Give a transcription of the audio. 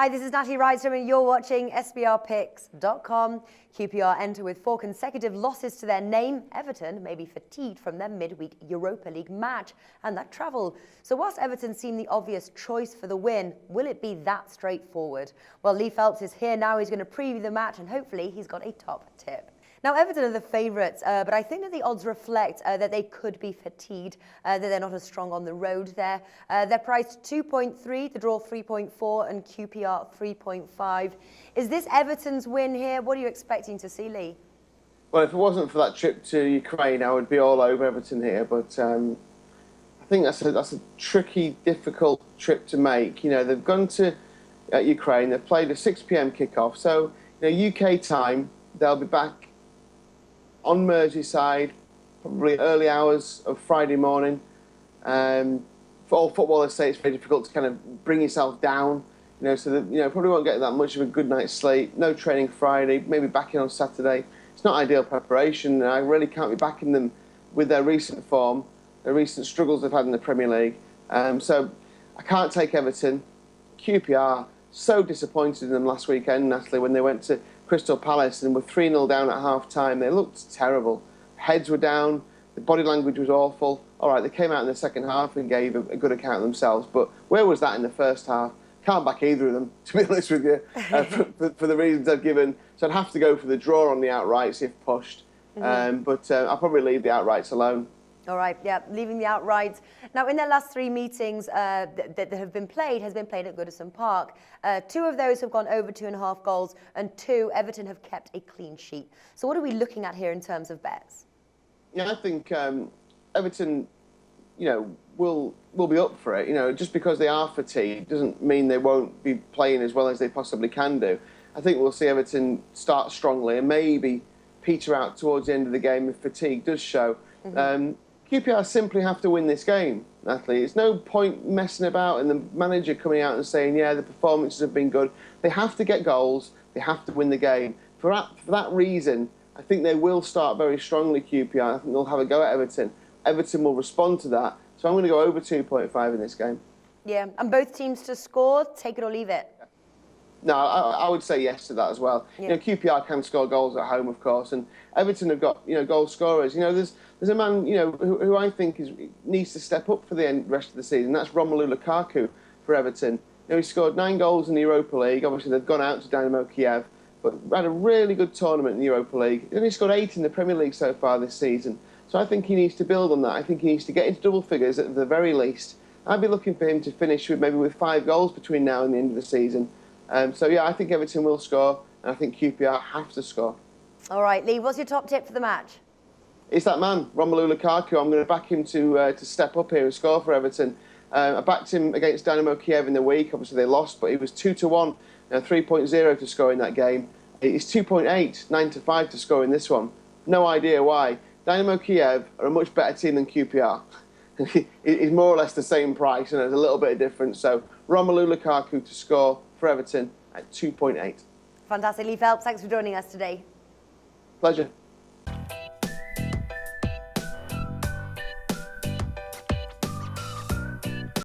Hi, this is Natalie Rydstrom and you're watching SBRpicks.com. QPR enter with 4 consecutive losses to their name. Everton may be fatigued from their midweek Europa League match and that travel. So whilst Everton seem the obvious choice for the win, will it be that straightforward? Well, Lee Phelps is here now. He's going to preview the match and hopefully he's got a top tip. Now, Everton are the favourites, but I think that the odds reflect that they could be fatigued, that they're not as strong on the road there. They're priced 2.3, the draw 3.4, and QPR 3.5. Is this Everton's win here? What are you expecting to see, Lee? Well, if it wasn't for that trip to Ukraine, I would be all over Everton here. But I think that's a tricky, difficult trip to make. You know, they've gone to Ukraine. They've played a 6 p.m. kickoff. So, UK time, they'll be back on Merseyside, probably early hours of Friday morning. For all footballers say it's very difficult to kind of bring yourself down. So that, probably won't get that much of a good night's sleep. No training Friday, maybe back in on Saturday. It's not ideal preparation, and I really can't be backing them with their recent form, the recent struggles they've had in the Premier League. So I can't take Everton. QPR, so disappointed in them last weekend, Natalie, when they went to Crystal Palace and were 3-0 down at half-time. They looked terrible. Heads were down. The body language was awful. All right, they came out in the second half and gave a good account of themselves. But where was that in the first half? Can't back either of them, to be honest with you, for the reasons I've given. So I'd have to go for the draw on the outrights if pushed. But I'll probably leave the outrights alone. All right, yeah, leaving the outrights. Now, in their last 3 meetings that have been played, has been played at Goodison Park. 2 of those have gone over 2.5 goals, and 2, Everton have kept a clean sheet. So what are we looking at here in terms of bets? Yeah, I think Everton, will be up for it. Just because they are fatigued doesn't mean they won't be playing as well as they possibly can do. I think we'll see Everton start strongly and maybe peter out towards the end of the game if fatigue does show. QPR simply have to win this game, Natalie. It's no point messing about and the manager coming out and saying, yeah, the performances have been good. They have to get goals. They have to win the game. For that reason, I think they will start very strongly, QPR. I think they'll have a go at Everton. Everton will respond to that. So I'm going to go over 2.5 in this game. Yeah, and both teams to score, take it or leave it. No, I would say yes to that as well. Yeah. QPR can score goals at home, of course, and Everton have got goal scorers. There's a man who I think needs to step up for the rest of the season. That's Romelu Lukaku for Everton. He scored 9 goals in the Europa League. Obviously, they've gone out to Dynamo Kiev, but had a really good tournament in the Europa League. He only scored 8 in the Premier League so far this season. So I think he needs to build on that. I think he needs to get into double figures at the very least. I'd be looking for him to finish with 5 goals between now and the end of the season. So, yeah, I think Everton will score, and I think QPR have to score. All right, Lee, what's your top tip for the match? It's that man, Romelu Lukaku. I'm going to back him to step up here and score for Everton. I backed him against Dynamo Kiev in the week. Obviously, they lost, but he was 2-1, 3.0 to score in that game. It's 2.8, 9-5 to score in this one. No idea why. Dynamo Kiev are a much better team than QPR. It's more or less the same price, and there's a little bit of difference. So, Romelu Lukaku to score for Everton at 2.8. Fantastic. Lee Phelps, thanks for joining us today. Pleasure.